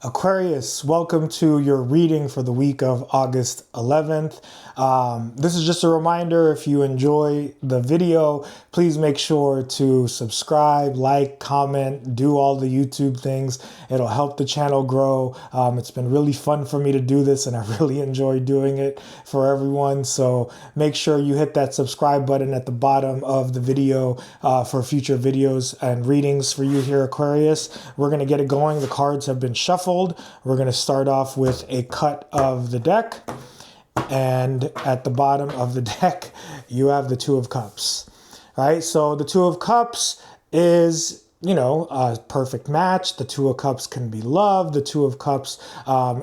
Aquarius, welcome to your reading for the week of August 11th. This is just a reminder, if you enjoy the video, please make sure to subscribe, like, comment, do all the YouTube things. It'll help the channel grow. It's been really fun for me to do this, and I really enjoy doing it for everyone. So make sure you hit that subscribe button at the bottom of the video for future videos and readings for you here, Aquarius. We're going to get it going. The cards have been shuffled. We're going to start off with a cut of the deck, and at the bottom of the deck you have the Two of Cups. All right, so the Two of Cups is, a perfect match. The Two of Cups can be love. The Two of Cups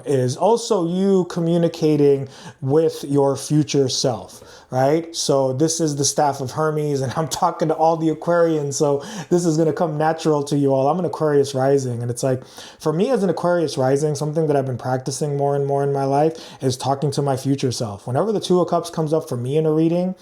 is also you communicating with your future self, right? So this is the staff of Hermes, and I'm talking to all the Aquarians, so this is going to come natural to you all. I'm an Aquarius rising, and it's like, for me as an Aquarius rising, something that I've been practicing more and more in my life is talking to my future self. Whenever the Two of Cups comes up for me in a reading,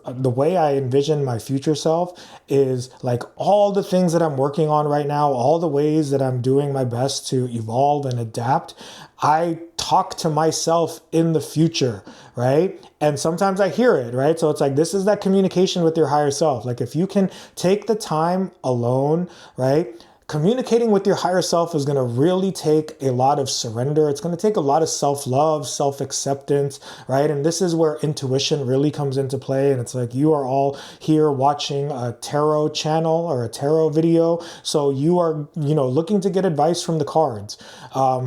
the way I envision my future self is like all the things that I'm working on right now, all the ways that I'm doing my best to evolve and adapt. I talk to myself in the future, right? And sometimes I hear it, right? So it's like, this is that communication with your higher self. Like if you can take the time alone, right? Communicating with your higher self is going to really take a lot of surrender. It's going to take a lot of self-love, self-acceptance, right? And this is where intuition really comes into play. And it's like, you are all here watching a tarot channel or a tarot video. So you are, looking to get advice from the cards.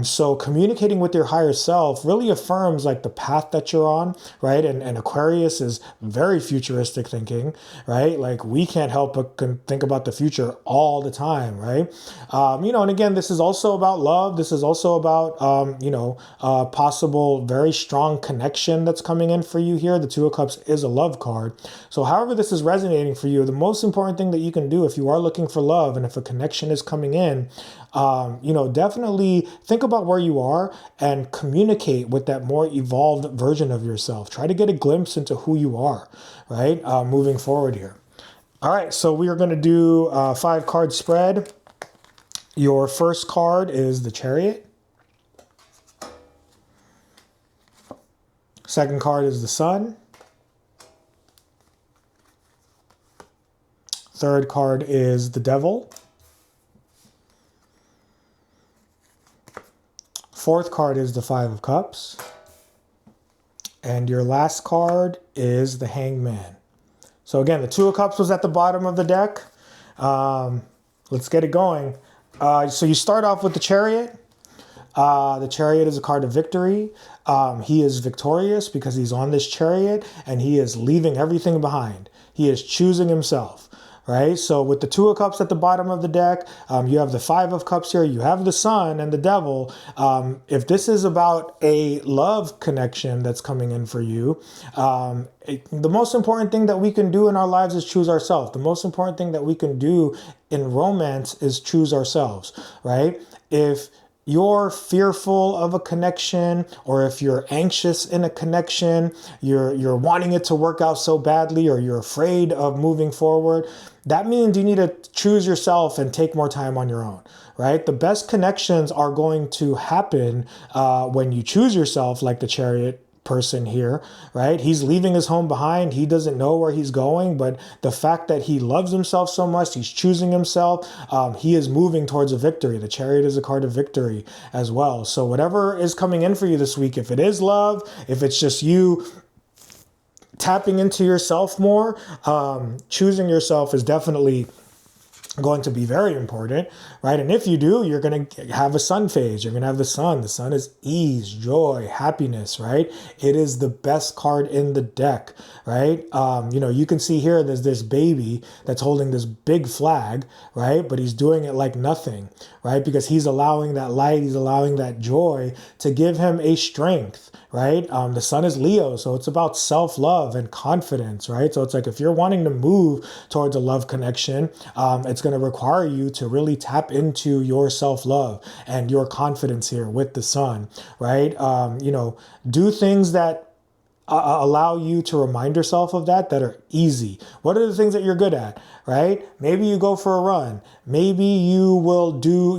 So communicating with your higher self really affirms like the path that you're on, right? And Aquarius is very futuristic thinking, right? Like we can't help but think about the future all the time, right? And again, this is also about love. This is also about, possible very strong connection that's coming in for you here. The Two of Cups is a love card. So however this is resonating for you, the most important thing that you can do if you are looking for love and if a connection is coming in, definitely think about where you are and communicate with that more evolved version of yourself. Try to get a glimpse into who you are, right? Moving forward here. All right, so we are going to do a 5-card spread. Your first card is the Chariot. Second card is the Sun. Third card is the Devil. Fourth card is the Five of Cups. And your last card is the Hanged Man. So again, the Two of Cups was at the bottom of the deck. Let's get it going. So you start off with the Chariot. The Chariot is a card of victory. He is victorious because he's on this chariot and he is leaving everything behind. He is choosing himself, right? So with the Two of Cups at the bottom of the deck, you have the Five of Cups here. You have the Sun and the Devil. If this is about a love connection that's coming in for you, the most important thing that we can do in our lives is choose ourselves. The most important thing that we can do in romance is choose ourselves, right? If you're fearful of a connection, or if you're anxious in a connection, you're wanting it to work out so badly, or you're afraid of moving forward, that means you need to choose yourself and take more time on your own, right? The best connections are going to happen when you choose yourself, like the Chariot person here, right? He's leaving his home behind. He doesn't know where he's going, but the fact that he loves himself so much, he's choosing himself, he is moving towards a victory. The Chariot is a card of victory as well. So whatever is coming in for you this week, if it is love, if it's just you tapping into yourself more, choosing yourself is definitely going to be very important, right? And if you do, you're going to have a sun phase. You're going to have the Sun. The Sun is ease, joy, happiness, right? It is the best card in the deck, right? You can see here, there's this baby that's holding this big flag, right? But he's doing it like nothing, right? Because he's allowing that light, he's allowing that joy to give him a strength, right? The Sun is Leo, so it's about self-love and confidence, right? So it's like, if you're wanting to move towards a love connection, it's going to require you to really tap into your self-love and your confidence here with the Sun, right? Do things that allow you to remind yourself of that are easy. What are the things that you're good at, right? Maybe you go for a run. Maybe you will do,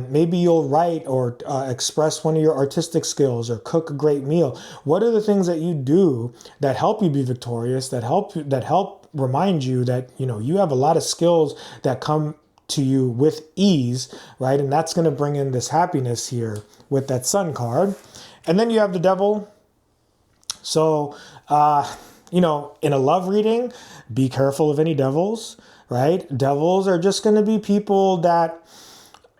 maybe you'll write or express one of your artistic skills or cook a great meal. What are the things that you do that help you be victorious, that help remind you that, you have a lot of skills that come to you with ease, right? And that's going to bring in this happiness here with that Sun card. And then you have the Devil. So, in a love reading, be careful of any devils, right? Devils are just going to be people that,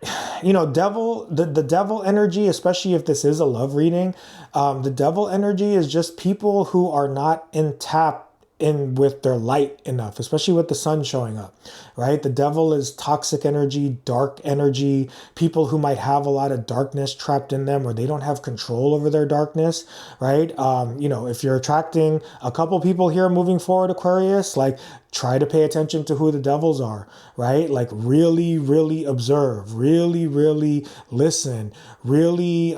the devil energy, especially if this is a love reading, the devil energy is just people who are not in tap in with their light enough, especially with the Sun showing up, right? The devil is toxic energy, dark energy, people who might have a lot of darkness trapped in them or they don't have control over their darkness, right? If you're attracting a couple people here moving forward, Aquarius, like try to pay attention to who the devils are, right? Like really, really observe, really, really listen, really,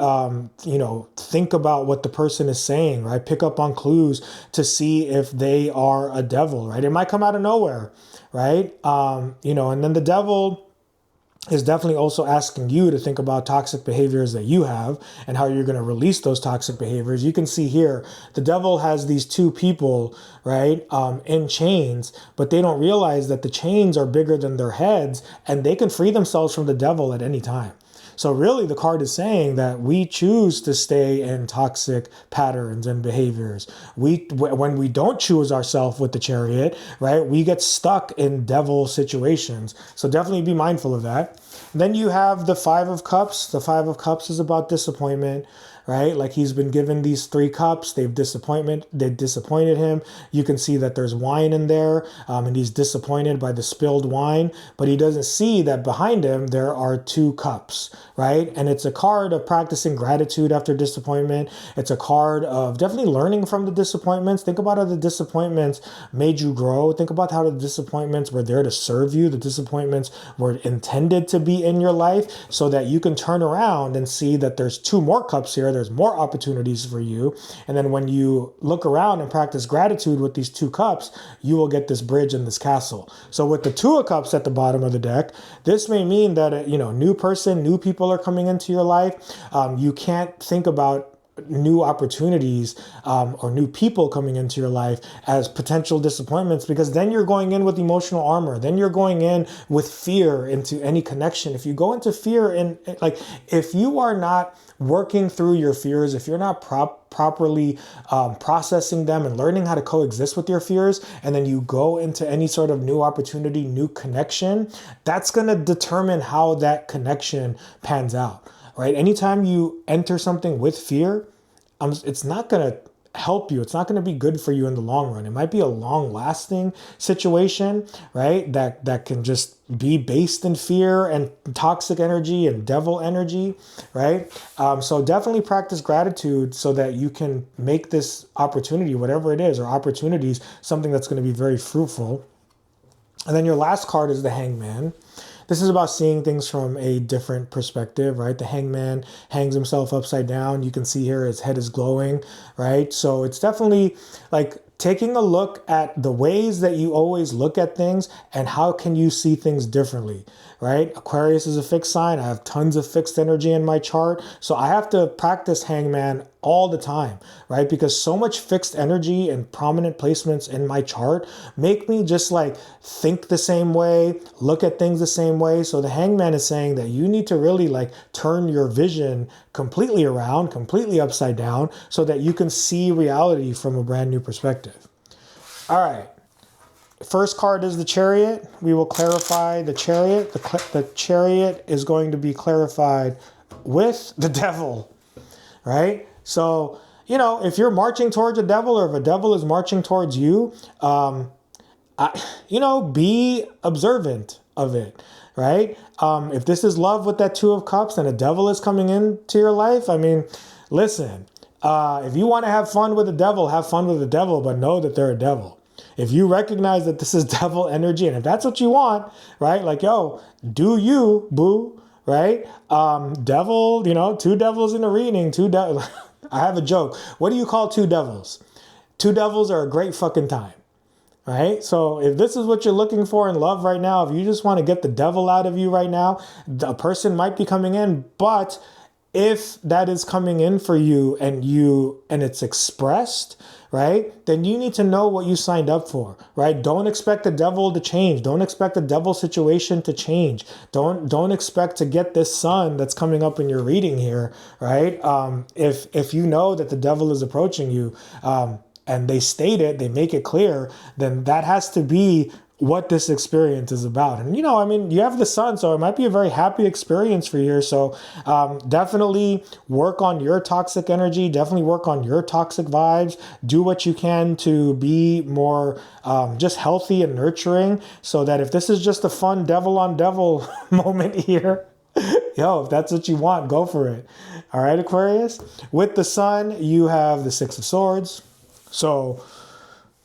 think about what the person is saying, right? Pick up on clues to see if they are a devil, right? It might come out of nowhere, right? And then the devil is definitely also asking you to think about toxic behaviors that you have and how you're going to release those toxic behaviors. You can see here, the devil has these two people, right, in chains, but they don't realize that the chains are bigger than their heads and they can free themselves from the devil at any time. So really the card is saying that we choose to stay in toxic patterns and behaviors. When we don't choose ourselves with the Chariot, right, we get stuck in devil situations. So definitely be mindful of that. Then you have the Five of Cups. The Five of Cups is about disappointment, right? Like he's been given these 3 cups. They disappointed him. You can see that there's wine in there, and he's disappointed by the spilled wine, but he doesn't see that behind him there are 2 cups, right? And it's a card of practicing gratitude after disappointment. It's a card of definitely learning from the disappointments. Think about how the disappointments made you grow. Think about how the disappointments were there to serve you. The disappointments were intended to be in your life so that you can turn around and see that there's 2 more cups here. There's more opportunities for you. And then when you look around and practice gratitude with these 2 cups, you will get this bridge and this castle. So with the 2 of Cups at the bottom of the deck, this may mean that, new person, new people are coming into your life. You can't think about new opportunities or new people coming into your life as potential disappointments, because then you're going in with emotional armor. Then you're going in with fear into any connection. If you go into fear and if you are not working through your fears, if you're not properly processing them and learning how to coexist with your fears, and then you go into any sort of new opportunity, new connection, that's going to determine how that connection pans out. Right? Anytime you enter something with fear, it's not going to help you. It's not going to be good for you in the long run. It might be a long-lasting situation, right? That can just be based in fear and toxic energy and devil energy, right? So definitely practice gratitude so that you can make this opportunity, whatever it is, or opportunities, something that's going to be very fruitful. And then your last card is the Hangman. This is about seeing things from a different perspective, right? The Hangman hangs himself upside down. You can see here his head is glowing, right? So it's definitely like taking a look at the ways that you always look at things and how can you see things differently, right? Aquarius is a fixed sign. I have tons of fixed energy in my chart. So I have to practice Hangman all the time, right? Because so much fixed energy and prominent placements in my chart make me just like think the same way, look at things the same way. So the Hangman is saying that you need to really like turn your vision completely around, completely upside down, so that you can see reality from a brand new perspective. All right. First card is the Chariot. We will clarify the Chariot. The Chariot is going to be clarified with the Devil, right? So, if you're marching towards a devil, or if a devil is marching towards you, be observant of it, right? If this is love with that 2 of Cups and a devil is coming into your life, listen, if you want to have fun with the devil, have fun with the devil, but know that they're a devil. If you recognize that this is devil energy, and if that's what you want, right? Like, yo, do you, boo, right? Devil, 2 devils in a reading, I have a joke. What do you call two devils? Two devils are a great fucking time. Right? So if this is what you're looking for in love right now, if you just want to get the devil out of you right now, a person might be coming in. But if that is coming in for you and it's expressed, right, then you need to know what you signed up for, right? Don't expect the devil to change. Don't expect the devil situation to change. Don't expect to get this sun that's coming up in your reading here, right? If you know that the devil is approaching you, and they state it, they make it clear, then that has to be what this experience is about. And, I mean, you have the sun, so it might be a very happy experience for you here. So definitely work on your toxic energy, definitely work on your toxic vibes, do what you can to be more just healthy and nurturing, so that if this is just a fun devil on devil moment here, if that's what you want, go for it. All right, Aquarius. With the sun, you have the Six of Swords. So,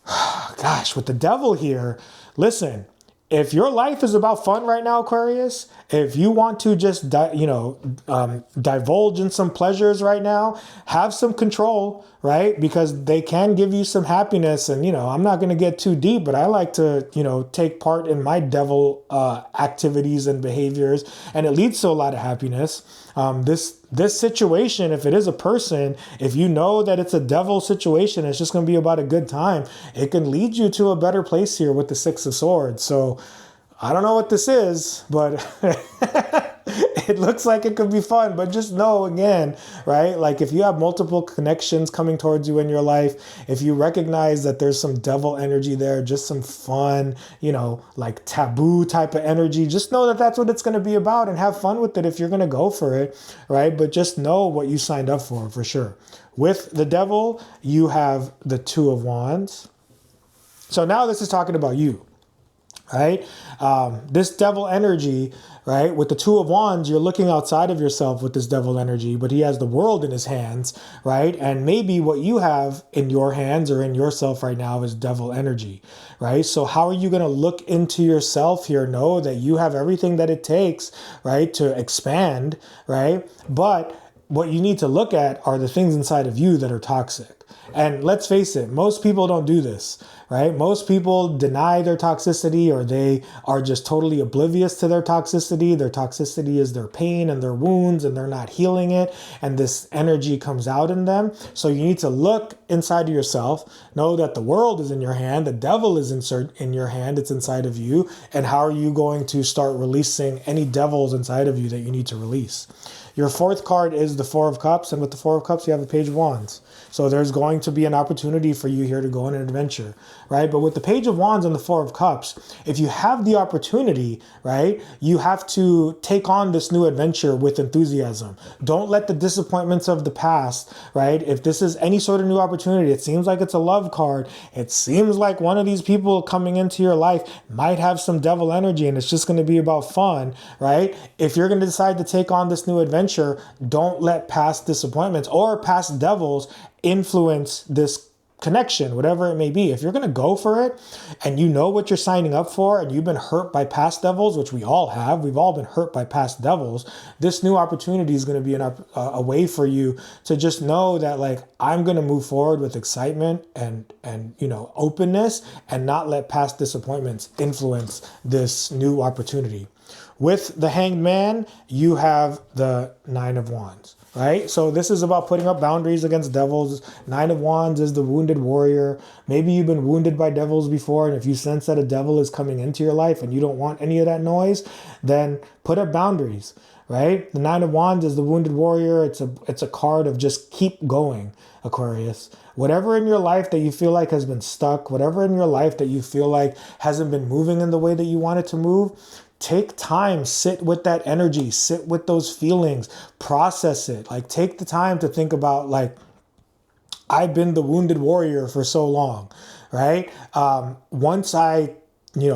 gosh, with the devil here, listen, if your life is about fun right now, Aquarius, if you want to just, divulge in some pleasures right now, have some control, right? Because they can give you some happiness. And, I'm not going to get too deep, but I like to, take part in my devil activities and behaviors, and it leads to a lot of happiness. This situation, if it is a person, if you know that it's a devil situation, it's just going to be about a good time. It can lead you to a better place here with the Six of Swords. So I don't know what this is, but it looks like it could be fun. But just know, again, right? Like if you have multiple connections coming towards you in your life, if you recognize that there's some devil energy there, just some fun, like taboo type of energy, just know that that's what it's going to be about, and have fun with it if you're going to go for it, right? But just know what you signed up for sure. With the devil, you have the Two of Wands. So now this is talking about you. Right? This devil energy, right? With the Two of Wands, you're looking outside of yourself with this devil energy, but he has the world in his hands, right? And maybe what you have in your hands or in yourself right now is devil energy, right? So how are you going to look into yourself here? Know that you have everything that it takes, right, to expand, right? But what you need to look at are the things inside of you that are toxic. And let's face it, most people don't do this, right? Most people deny their toxicity, or they are just totally oblivious to their toxicity. Their toxicity is their pain and their wounds, and they're not healing it. And this energy comes out in them. So you need to look inside of yourself, know that the world is in your hand. The devil is in your hand. It's inside of you. And how are you going to start releasing any devils inside of you that you need to release? Your fourth card is the Four of Cups. And with the Four of Cups, you have the Page of Wands. So there's going to be an opportunity for you here to go on an adventure, right? But with the Page of Wands and the Four of Cups, if you have the opportunity, right, you have to take on this new adventure with enthusiasm. Don't let the disappointments of the past, right? If this is any sort of new opportunity, it seems like it's a love card. It seems like one of these people coming into your life might have some devil energy, and it's just going to be about fun, right? If you're going to decide to take on this new adventure, don't let past disappointments or past devils influence this connection, whatever it may be. If you're going to go for it and you know what you're signing up for, and you've been hurt by past devils, which we all have, we've all been hurt by past devils, this new opportunity is going to be a way for you to just know that, like, I'm going to move forward with excitement and openness, and not let past disappointments influence this new opportunity. With the Hanged Man, you have the Nine of Wands, right? So this is about putting up boundaries against devils. Nine of Wands is the wounded warrior. Maybe you've been wounded by devils before, and if you sense that a devil is coming into your life and you don't want any of that noise, then put up boundaries, right? The Nine of Wands is the wounded warrior. It's a card of just keep going, Aquarius. Whatever in your life that you feel like has been stuck, whatever in your life that you feel like hasn't been moving in the way that you want it to move, take time, sit with that energy, sit with those feelings, process it. Like, take the time to think about, like, I've been the wounded warrior for so long, right? Once I,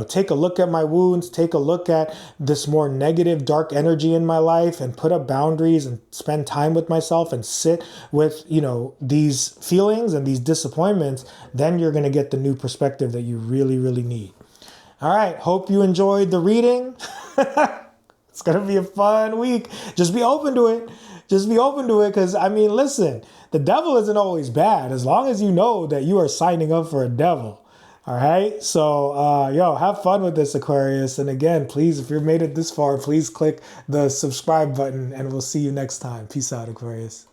take a look at my wounds, take a look at this more negative, dark energy in my life, and put up boundaries and spend time with myself and sit with, these feelings and these disappointments, then you're going to get the new perspective that you really, really need. All right. Hope you enjoyed the reading. It's going to be a fun week. Just be open to it. Just be open to it. Because, listen, the devil isn't always bad as long as you know that you are signing up for a devil. All right. So, yo, have fun with this, Aquarius. And again, please, if you've made it this far, please click the subscribe button and we'll see you next time. Peace out, Aquarius.